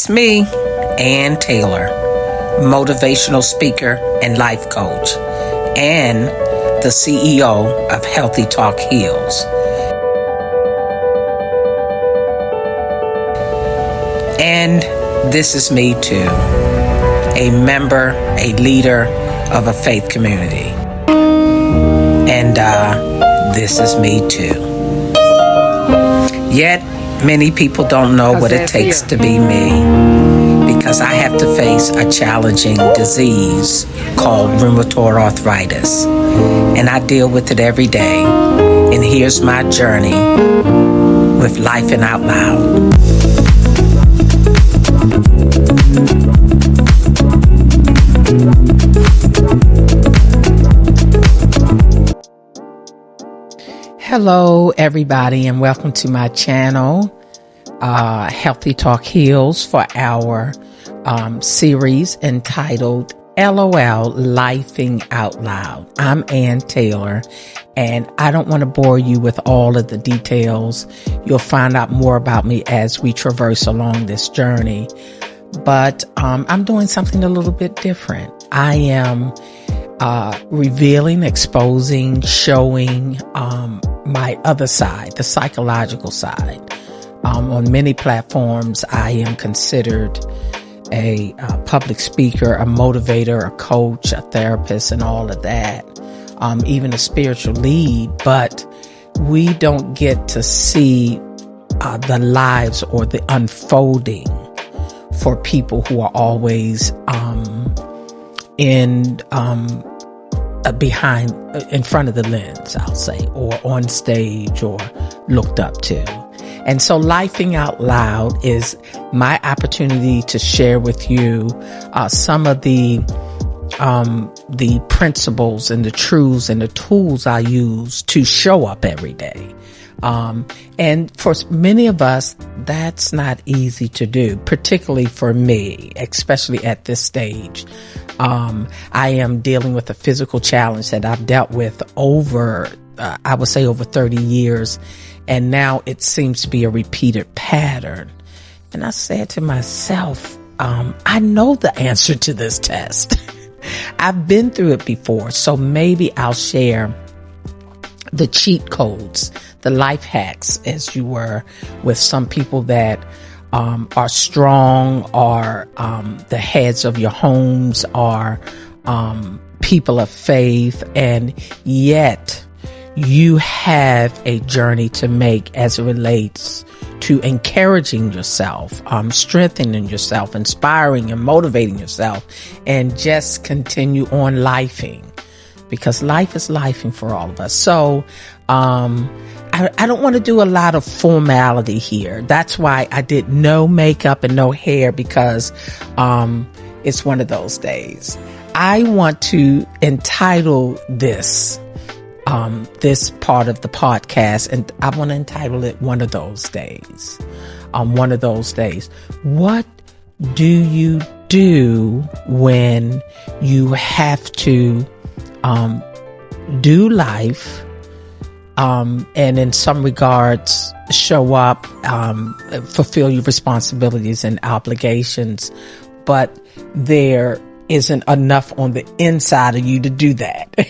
That's me, Ann Taylor, motivational speaker and life coach, and the CEO of Healthy Talk Heals. And this is me too, a member, a leader of a faith community. And this is me too. Yet, many people don't know what it takes to be me, because I have to face a challenging disease called rheumatoid arthritis, and I deal with it every day. And here's my journey with Life and Out Loud. Hello, everybody, and welcome to my channel, Healthy Talk Heals, for our series entitled LOL, Lifing Out Loud. I'm Ann Taylor, and I don't want to bore you with all of the details. You'll find out more about me as we traverse along this journey. But I'm doing something a little bit different. I am revealing, exposing, showing my other side, the psychological side. On many platforms, I am considered a public speaker, a motivator, a coach, a therapist, and all of that, even a spiritual lead. But we don't get to see the lives or the unfolding for people who are always in front of the lens, I'll say, or on stage or looked up to. And so Lifing Out Loud is my opportunity to share with you some of the principles and the truths and the tools I use to show up every day. And for many of us, that's not easy to do, particularly for me, especially at this stage. I am dealing with a physical challenge that I've dealt with over 30 years. And now it seems to be a repeated pattern. And I said to myself, I know the answer to this test. I've been through it before. So maybe I'll share the cheat codes, the life hacks, as you were, with some people that are strong, are the heads of your homes, are people of faith, and yet you have a journey to make as it relates to encouraging yourself, strengthening yourself, inspiring and motivating yourself, and just continue on lifing, because life is lifing for all of us. So I don't want to do a lot of formality here. That's why I did no makeup and no hair, because it's one of those days. I want to entitle this part of the podcast, and I want to entitle it One of Those Days. One of those days. What do you do when you have to do life, and in some regards show up, fulfill your responsibilities and obligations, but there isn't enough on the inside of you to do that?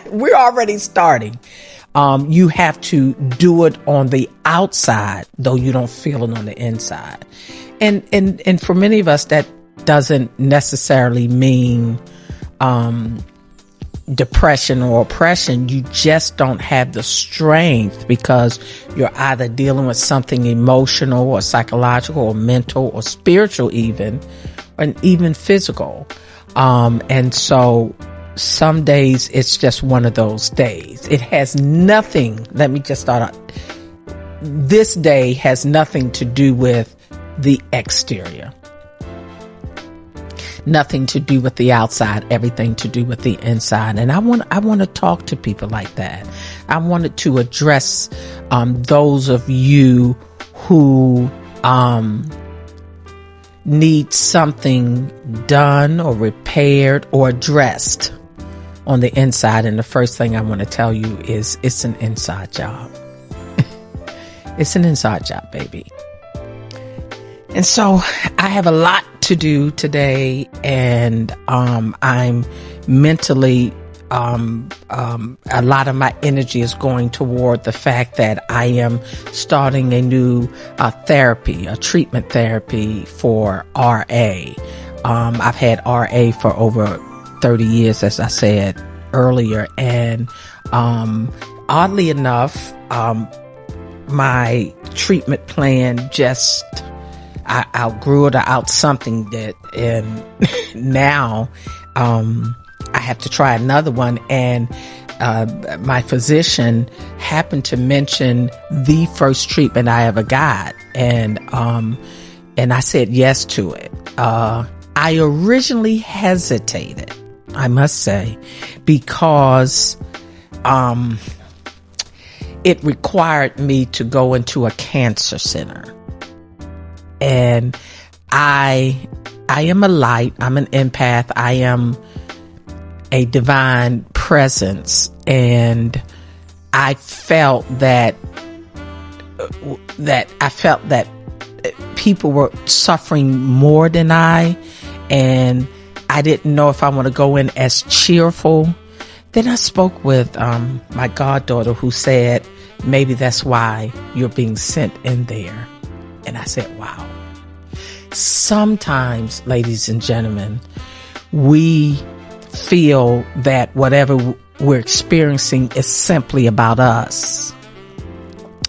We're already starting. You have to do it on the outside, though you don't feel it on the inside. And for many of us, that doesn't necessarily mean depression or oppression. You just don't have the strength, because you're either dealing with something emotional or psychological or mental or spiritual, even, and even physical. And so some days it's just one of those days. It has nothing, let me just start out. This day has nothing to do with the exterior. Nothing to do with the outside, everything to do with the inside. And I want to talk to people like that. I wanted to address those of you who need something done or repaired or addressed on the inside. And the first thing I want to tell you is it's an inside job. It's an inside job, baby. And so I have a lot to do today, and I'm mentally, a lot of my energy is going toward the fact that I am starting a new a treatment therapy for RA. I've had RA for over 30 years, as I said earlier, and oddly enough, my treatment plan just, I outgrew it or out something that, and now I have to try another one. And my physician happened to mention the first treatment I ever got, and I said yes to it. I originally hesitated, I must say, because it required me to go into a cancer center. And I am a light, I'm an empath, I am a divine presence, and I felt that people were suffering more than I, and I didn't know if I want to go in as cheerful. Then I spoke with my goddaughter, who said, maybe that's why you're being sent in there. And I said, wow. Sometimes, ladies and gentlemen, we feel that whatever we're experiencing is simply about us.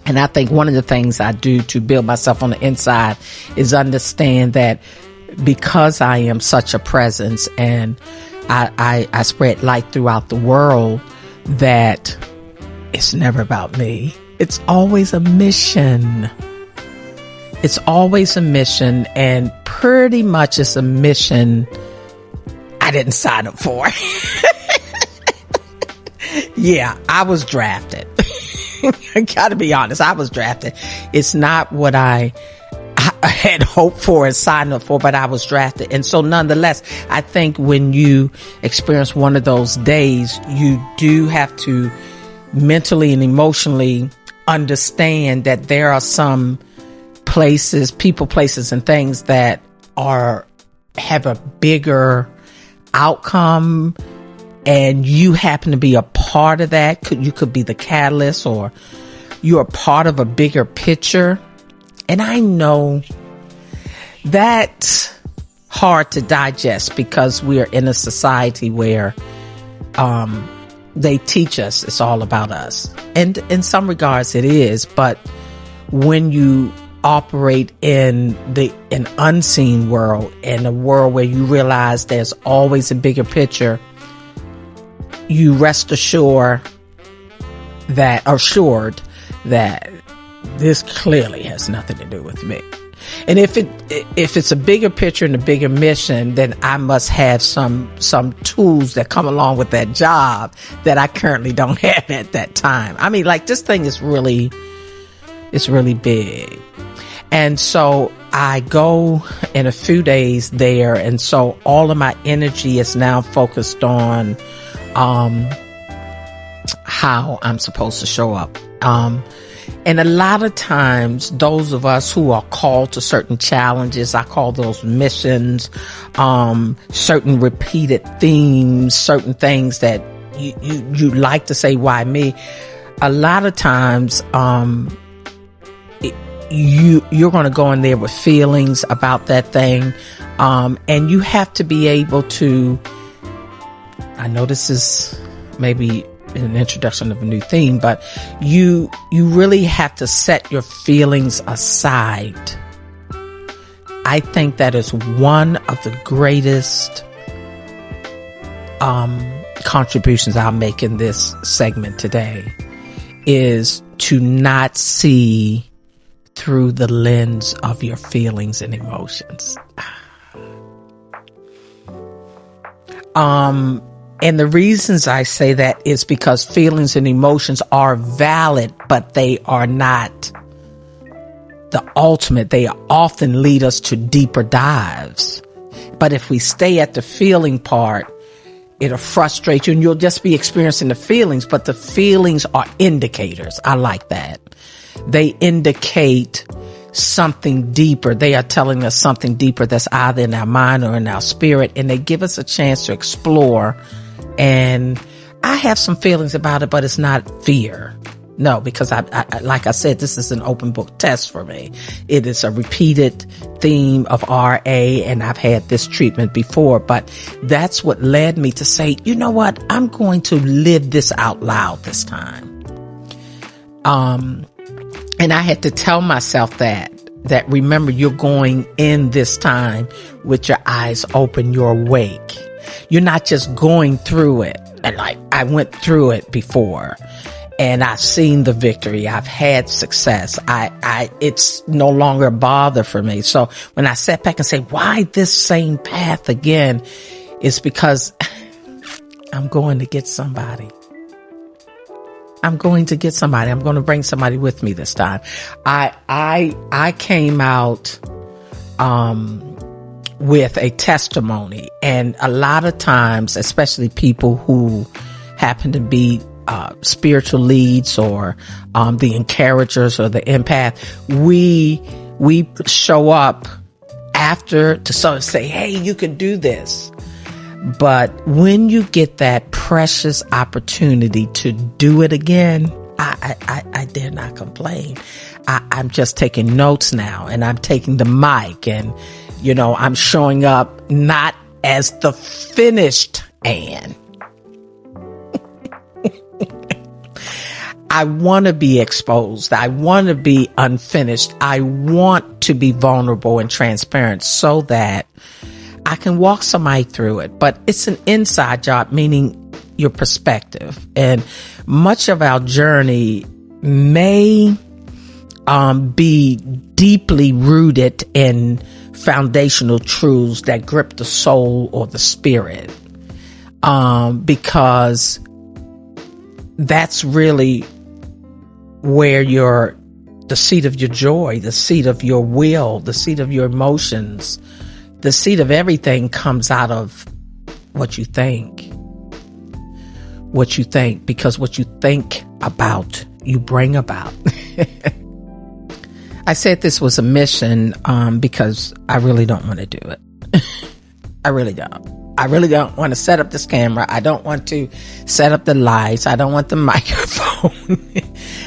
And I think one of the things I do to build myself on the inside is understand that because I am such a presence, and I spread light throughout the world, that it's never about me. It's always a mission. It's always a mission, and pretty much it's a mission I didn't sign up for. Yeah, I was drafted. I gotta be honest, I was drafted. It's not what I had hoped for and signed up for, but I was drafted. And so nonetheless, I think when you experience one of those days, you do have to mentally and emotionally understand that there are some places, people, places, and things that have a bigger outcome, and you happen to be a part of that. You could be the catalyst, or you're a part of a bigger picture. And I know that's hard to digest, because we are in a society where they teach us it's all about us. And in some regards it is, but when you operate in an unseen world, in a world where you realize there's always a bigger picture, you rest assured that this clearly has nothing to do with me. And if it's a bigger picture and a bigger mission, then I must have some tools that come along with that job that I currently don't have at that time. I mean, like, this thing is really big. And so I go in a few days there, and so all of my energy is now focused on how I'm supposed to show up. And a lot of times, those of us who are called to certain challenges, I call those missions, certain repeated themes, certain things that you like to say, why me? A lot of times, you're going to go in there with feelings about that thing. And you have to be able to, I know this is maybe an introduction of a new theme, but you really have to set your feelings aside. I think that is one of the greatest contributions I'll make in this segment today, is to not see through the lens of your feelings and emotions. And the reasons I say that is because feelings and emotions are valid, but they are not the ultimate. They often lead us to deeper dives. But if we stay at the feeling part, it'll frustrate you and you'll just be experiencing the feelings, but the feelings are indicators. I like that. They indicate something deeper. They are telling us something deeper that's either in our mind or in our spirit, and they give us a chance to explore. And I have some feelings about it, but it's not fear. No, because I like I said, this is an open book test for me. It is a repeated theme of RA, and I've had this treatment before, but that's what led me to say, you know what? I'm going to live this out loud this time. And I had to tell myself that remember, you're going in this time with your eyes open, you're awake. You're not just going through it. And like, I went through it before. And I've seen the victory. I've had success. It's no longer a bother for me. So when I sat back and say, why this same path again? It's because I'm going to get somebody. I'm going to get somebody. I'm going to bring somebody with me this time. I came out, with a testimony, and a lot of times, especially people who happen to be spiritual leads or the encouragers or the empath, we show up after to sort of say, hey, you can do this. But when you get that precious opportunity to do it again, I dare not complain. I'm just taking notes now, and I'm taking the mic, and I'm showing up not as the finished Anne. I want to be exposed. I want to be unfinished. I want to be vulnerable and transparent so that I can walk somebody through it. But it's an inside job, meaning your perspective. And much of our journey may be deeply rooted in foundational truths that grip the soul or the spirit, because that's really where the seat of your joy, the seat of your will, the seat of your emotions, the seat of everything comes out of what you think. Because what you think about, you bring about. I said this was a mission because I really don't want to do it. I really don't. I really don't want to set up this camera. I don't want to set up the lights. I don't want the microphone.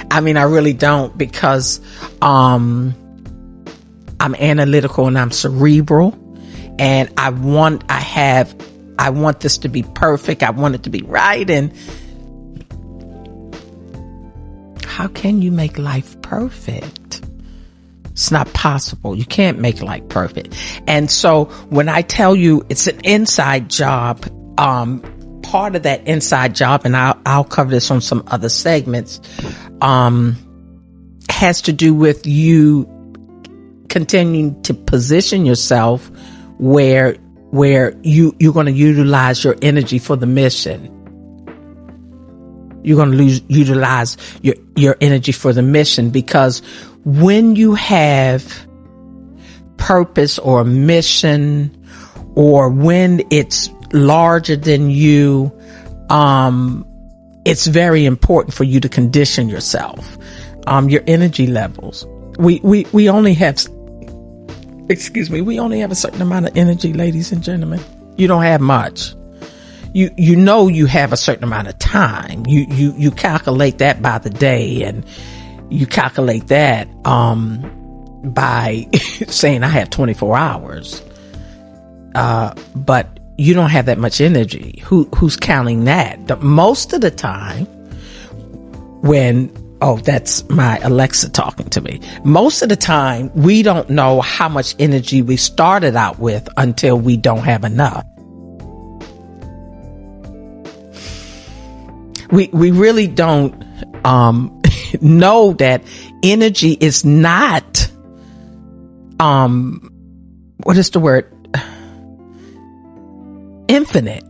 I mean, I really don't, because I'm analytical and I'm cerebral, and I want this to be perfect. I want it to be right. And how can you make life perfect? It's not possible. You can't make life perfect. And so when I tell you it's an inside job, part of that inside job, and I'll cover this on some other segments, has to do with you continuing to position yourself where you're going to utilize your energy for the mission. You're going to utilize your energy for the mission, because when you have purpose or mission, or when it's larger than you, it's very important for you to condition yourself, your energy levels. We only have a certain amount of energy, ladies and gentlemen. You don't have much. You have a certain amount of time. You calculate that by the day, and you calculate that by saying I have 24 hours. But you don't have that much energy. Who's counting that? Most of the time that's my Alexa talking to me. Most of the time, we don't know how much energy we started out with until we don't have enough. We really don't know that energy is not, what is the word? Infinite.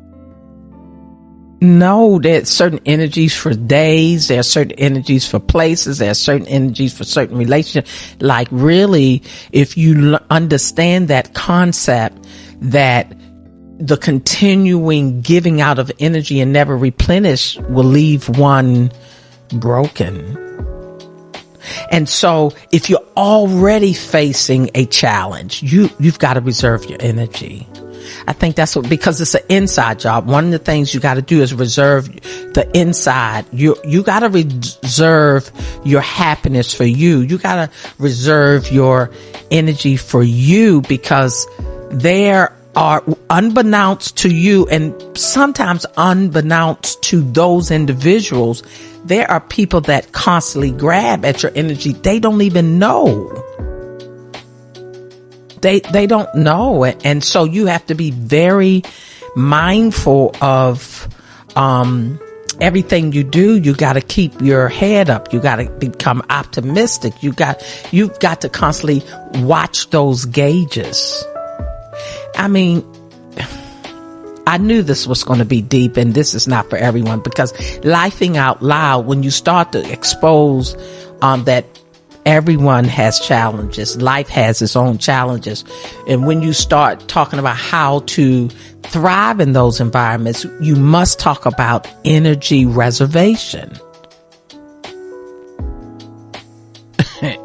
No, there's certain energies for days. There are certain energies for places. There are certain energies for certain relationships. Like, really, if you understand that concept, that the continuing giving out of energy and never replenish will leave one broken. And so if you're already facing a challenge, you've got to reserve your energy. I think that's because it's an inside job. One of the things you got to do is reserve the inside. You got to reserve your happiness for you. You got to reserve your energy for you, because there are, unbeknownst to you and sometimes unbeknownst to those individuals, there are people that constantly grab at your energy. They don't even know. They don't know. And so you have to be very mindful of everything you do. You got to keep your head up. You got to become optimistic. You've got to constantly watch those gauges. I mean, I knew this was going to be deep, and this is not for everyone, because lifing out loud, when you start to expose that everyone has challenges, life has its own challenges, and when you start talking about how to thrive in those environments, you must talk about energy reservation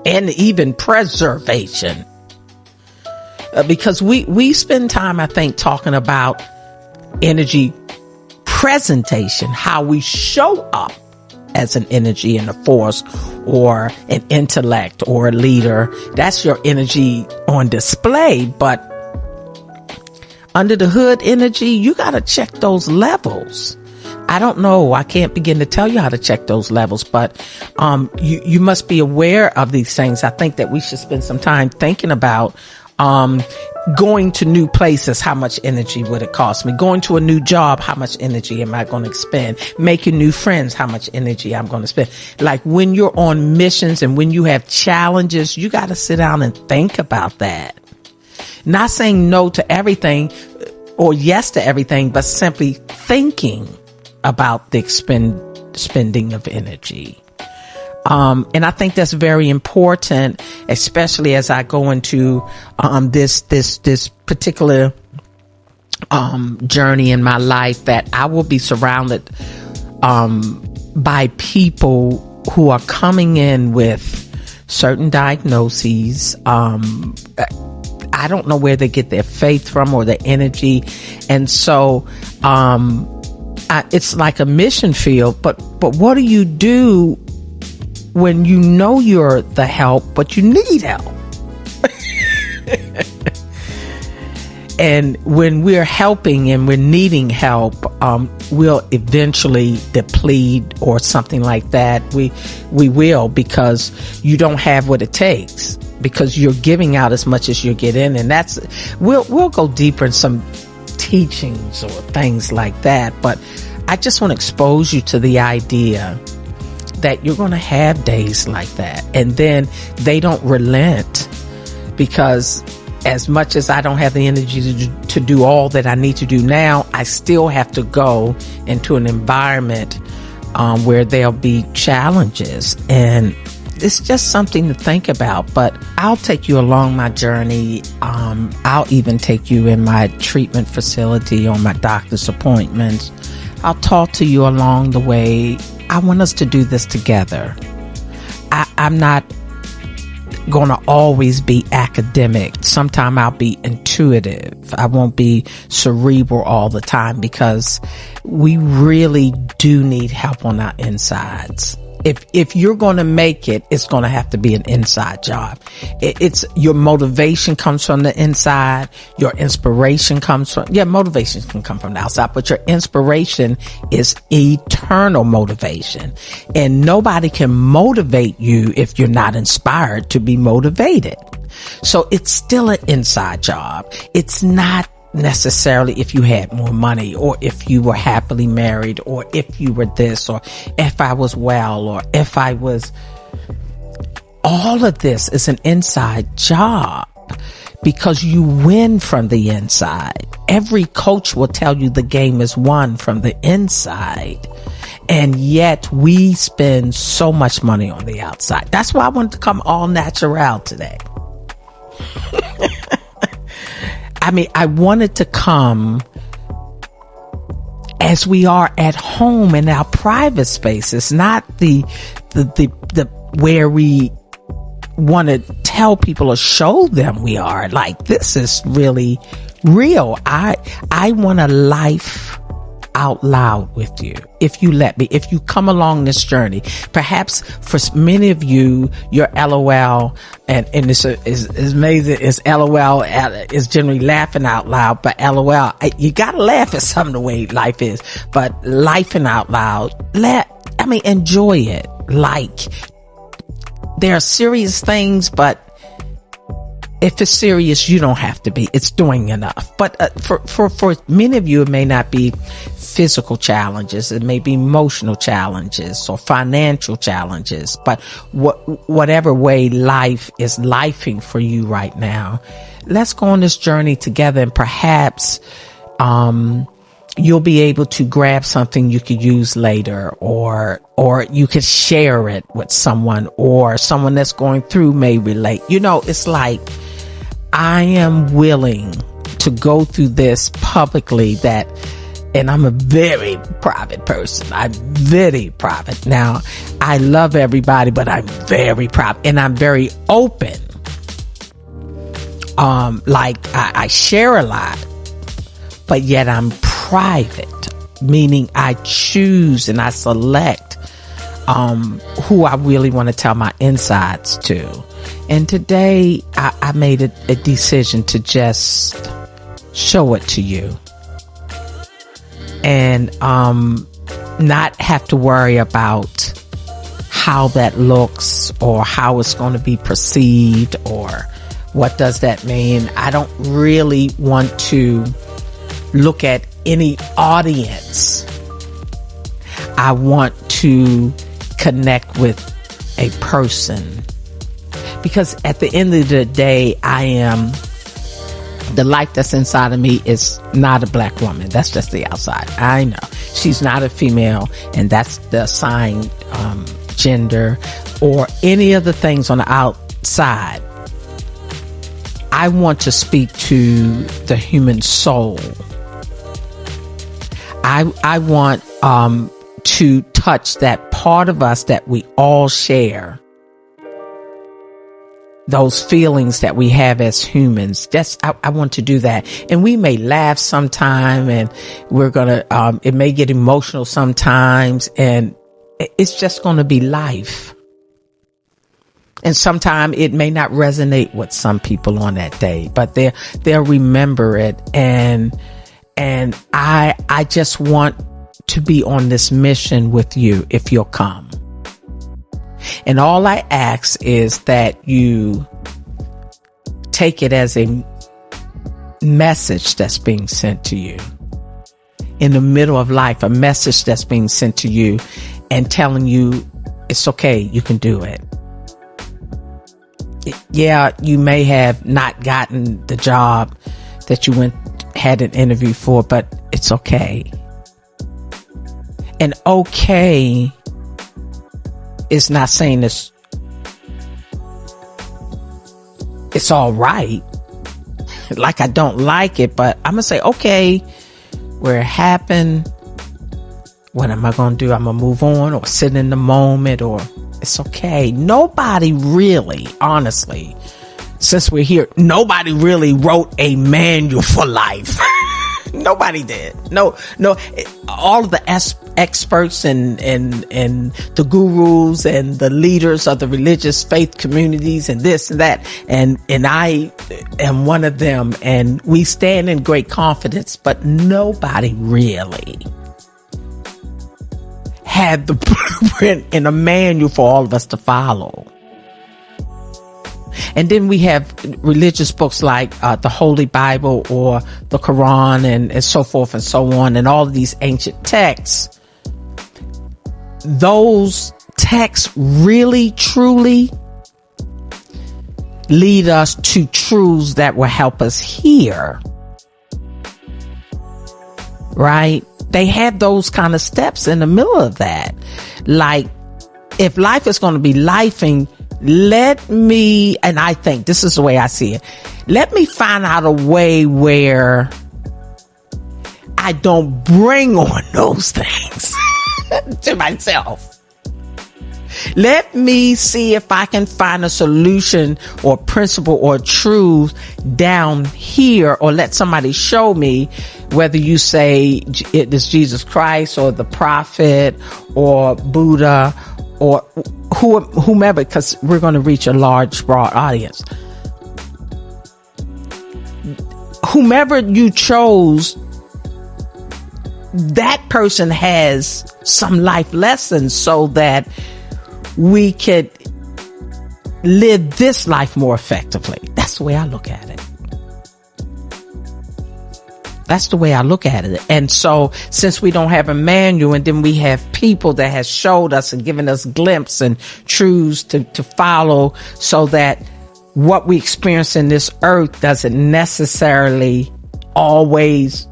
and even preservation. Because we spend time, I think, talking about energy presentation, how we show up as an energy and a force or an intellect or a leader. That's your energy on display. But under the hood energy, you got to check those levels. I don't know. I can't begin to tell you how to check those levels, but you must be aware of these things. I think that we should spend some time thinking about going to new places. How much energy would it cost me? Going to a new job, how much energy am I going to expend? Making new friends, how much energy I'm going to spend? Like when you're on missions and when you have challenges, you got to sit down and think about that. Not saying no to everything or yes to everything, but simply thinking about the spending of energy. And I think that's very important, especially as I go into this particular journey in my life, that I will be surrounded by people who are coming in with certain diagnoses. I don't know where they get their faith from or their energy, and so it's like a mission field. But what do you do when you know you're the help, but you need help? And when we're helping and we're needing help, we'll eventually deplete or something like that. We will, because you don't have what it takes, because you're giving out as much as you get in. And we'll go deeper in some teachings or things like that. But I just want to expose you to the idea that you're going to have days like that, and then they don't relent, because as much as I don't have the energy to do all that I need to do now, I still have to go into an environment where there'll be challenges, and it's just something to think about. But I'll take you along my journey. I'll even take you in my treatment facility on my doctor's appointments. I'll talk to you along the way. I want us to do this together. I'm not going to always be academic. Sometimes I'll be intuitive. I won't be cerebral all the time, because we really do need help on our insides. If you're going to make it, it's going to have to be an inside job. It's your motivation comes from the inside. Your inspiration comes from, motivation can come from the outside, but your inspiration is eternal motivation. And nobody can motivate you if you're not inspired to be motivated. So it's still an inside job. It's not necessarily if you had more money, or if you were happily married, or if you were this, or if I was well, or if I was. All of this is an inside job, because you win from the inside. Every coach will tell you the game is won from the inside. And yet we spend so much money on the outside. That's why I wanted to come all natural today. I mean, I wanted to come as we are at home in our private spaces, not the where we want to tell people or show them we are. Like, this is really real. I want to life out loud with you. If you let me, if you come along this journey, perhaps for many of you, your LOL and this is amazing. Is LOL is generally laughing out loud, but LOL, you gotta laugh at some of the way life is, but laughing out loud, enjoy it. Like, there are serious things, but if it's serious, you don't have to be. It's doing enough. But for many of you, it may not be physical challenges. It may be emotional challenges or financial challenges. But whatever way life is lifing for you right now, let's go on this journey together, and perhaps you'll be able to grab something you could use later, or you could share it with someone, or someone that's going through may relate. It's like, I am willing to go through this publicly, and I'm a very private person. I'm very private. Now, I love everybody, but I'm very private, and I'm very open. I share a lot, but yet I'm private, meaning I choose and I select who I really want to tell my insides to. And today I made a decision to just show it to you, and not have to worry about how that looks or how it's going to be perceived or what does that mean. I don't really want to look at any audience. I want to connect with a person, because at the end of the day, the life that's inside of me is not a black woman. That's just the outside. I know she's not a female, and that's the assigned gender or any of the things on the outside. I want to speak to the human soul. I want to touch that part of us that we all share, those feelings that we have as humans. I want to do that. And we may laugh sometime, and we're gonna it may get emotional sometimes, and it's just gonna be life. And sometimes it may not resonate with some people on that day, but they'll remember it. And I just want to be on this mission with you if you'll come. And all I ask is that you take it as a message that's being sent to you in the middle of life, a message that's being sent to you and telling you it's okay, you can do it. Yeah, you may have not gotten the job that you had an interview for, but it's okay. And okay is not saying it's all right. Like, I don't like it, but I'm gonna say, okay, where it happened, what am I gonna do? I'm gonna move on, or sit in the moment, or it's okay. Nobody really, honestly, since we're here, nobody really wrote a manual for life. Nobody did. No. All of the experts and the gurus and the leaders of the religious faith communities and this and that, and I am one of them, and we stand in great confidence, but nobody really had the blueprint and a manual for all of us to follow. And then we have religious books like the Holy Bible or the Quran and so forth and so on, and all of these ancient texts. Those texts really, truly lead us to truths that will help us here. Right? They have those kind of steps in the middle of that. Like, if life is going to be lifing, let me, and I think this is the way I see it, let me find out a way where I don't bring on those things to myself. Let me see if I can find a solution or principle or truth down here, or let somebody show me, whether you say it is Jesus Christ or the prophet or Buddha or whomever, because we're going to reach a large, broad audience. Whomever you chose, that person has some life lessons so that we could live this life more effectively. That's the way I look at it. That's the way I look at it. And so since we don't have a manual, and then we have people that has showed us and given us glimpses and truths to follow, so that what we experience in this earth doesn't necessarily always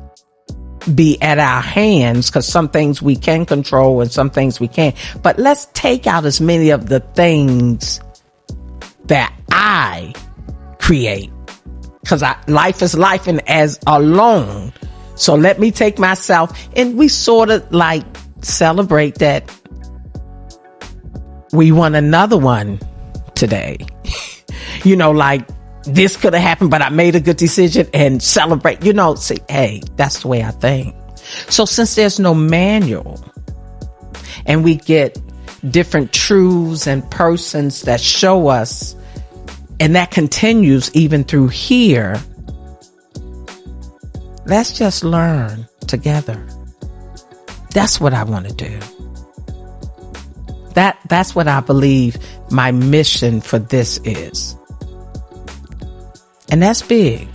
be at our hands, because some things we can control and some things we can't. But let's take out as many of the things that I create, because life is life and as alone. So let me take myself, and we sort of like celebrate that we won another one today. You know, like this could have happened, but I made a good decision, and celebrate, say, hey, that's the way I think. So since there's no manual, and we get different truths and persons that show us, and that continues even through here, let's just learn together. That's what I want to do. That's what I believe my mission for this is. And that's big.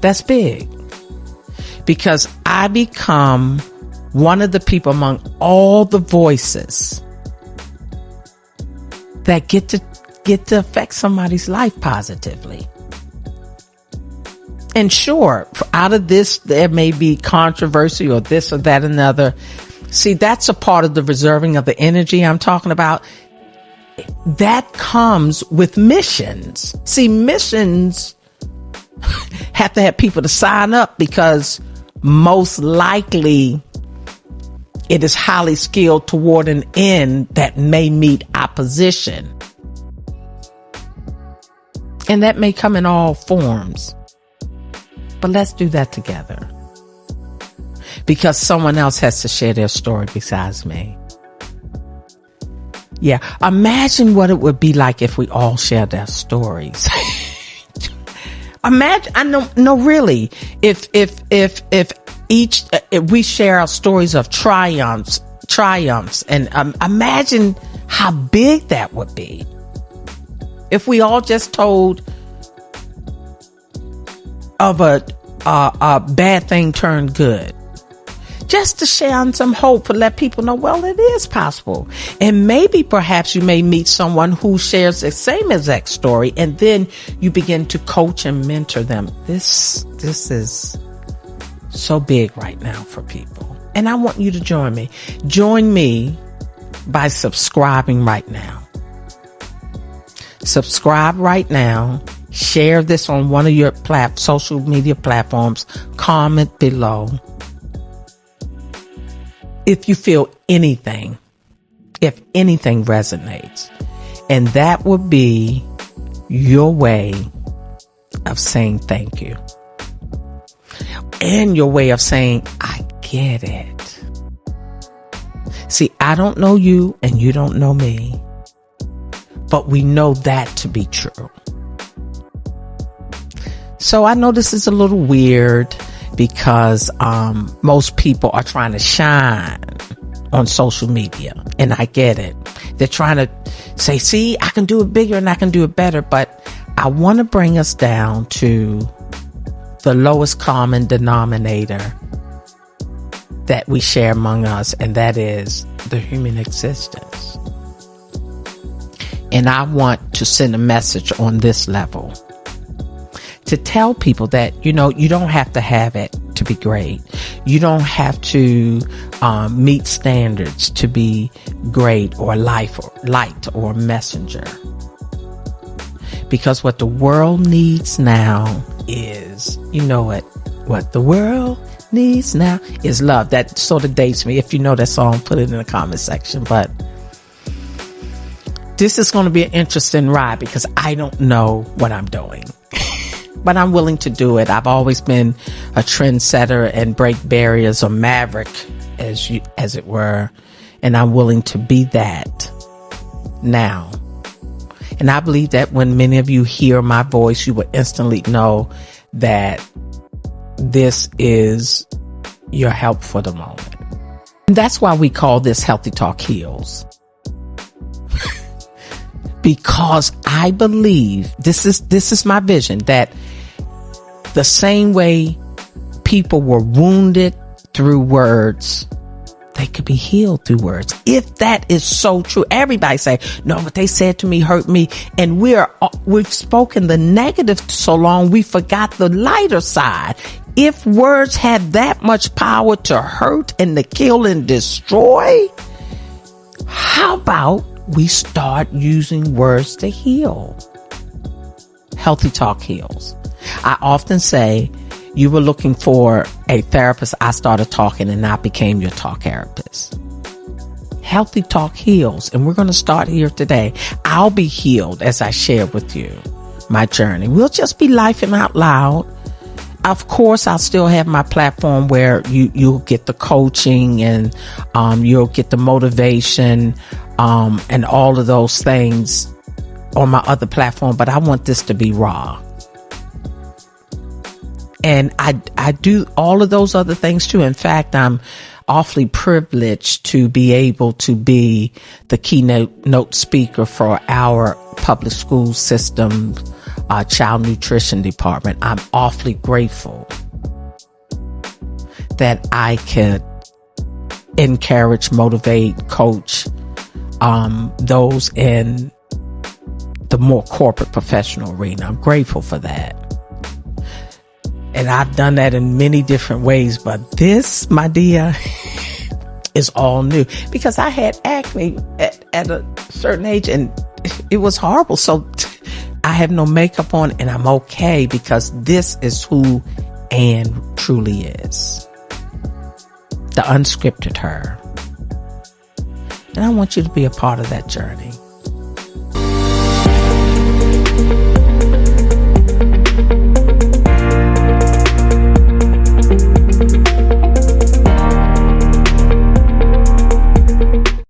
That's big. Because I become one of the people among all the voices that get to affect somebody's life positively. And sure, out of this, there may be controversy or this or that, another. See, that's a part of the reserving of the energy I'm talking about. That comes with missions. See, missions have to have people to sign up, because most likely it is highly skilled toward an end that may meet opposition. And that may come in all forms. But let's do that together, because someone else has to share their story besides me. Yeah. Imagine what it would be like if we all shared our stories. Imagine, I know, no, really, if we share our stories of triumphs, and imagine how big that would be. If we all just told of a bad thing turned good, just to share on some hope, to let people know, well, it is possible. And maybe perhaps you may meet someone who shares the same exact story, and then you begin to coach and mentor them. This is so big right now for people. And I want you to join me. Join me by subscribing right now. Subscribe right now. Share this on one of your social media platforms. Comment below if you feel anything, if anything resonates. And that would be your way of saying thank you. And your way of saying, I get it. See, I don't know you and you don't know me, but we know that to be true. So I know this is a little weird, because most people are trying to shine on social media, and I get it. They're trying to say, see, I can do it bigger and I can do it better. But I want to bring us down to the lowest common denominator that we share among us, and that is the human existence. And I want to send a message on this level to tell people that, you don't have to have it to be great. You don't have to meet standards to be great or light or messenger. Because what the world needs now is, what the world needs now is love. That sort of dates me. If you know that song, put it in the comment section. But this is going to be an interesting ride because I don't know what I'm doing. But I'm willing to do it. I've always been a trendsetter and break barriers, or maverick, as it were. And I'm willing to be that now. And I believe that when many of you hear my voice, you will instantly know that this is your help for the moment. And that's why we call this Healthy Talk Heals. Because I believe this is my vision, that the same way people were wounded through words, they could be healed through words. If that is so true, everybody say, no, what they said to me hurt me. And we've spoken the negative so long, we forgot the lighter side. If words had that much power to hurt and to kill and destroy, how about we start using words to heal? Healthy Talk heals. I often say, you were looking for a therapist, I started talking and I became your talk-erapist. Healthy Talk heals, and we're going to start here today. I'll be healed as I share with you my journey. We'll just be laughing out loud. Of course, I'll still have my platform where you'll get the coaching and you'll get the motivation and all of those things on my other platform. But I want this to be raw. And I do all of those other things too. In fact, I'm awfully privileged to be able to be the keynote speaker for our public school system child nutrition department. I'm awfully grateful that I could encourage, motivate, coach those in the more corporate professional arena. I'm grateful for that. And I've done that in many different ways, but this, my dear, is all new because I had acne at a certain age and it was horrible. So I have no makeup on and I'm okay because this is who Anne truly is. The unscripted her. And I want you to be a part of that journey.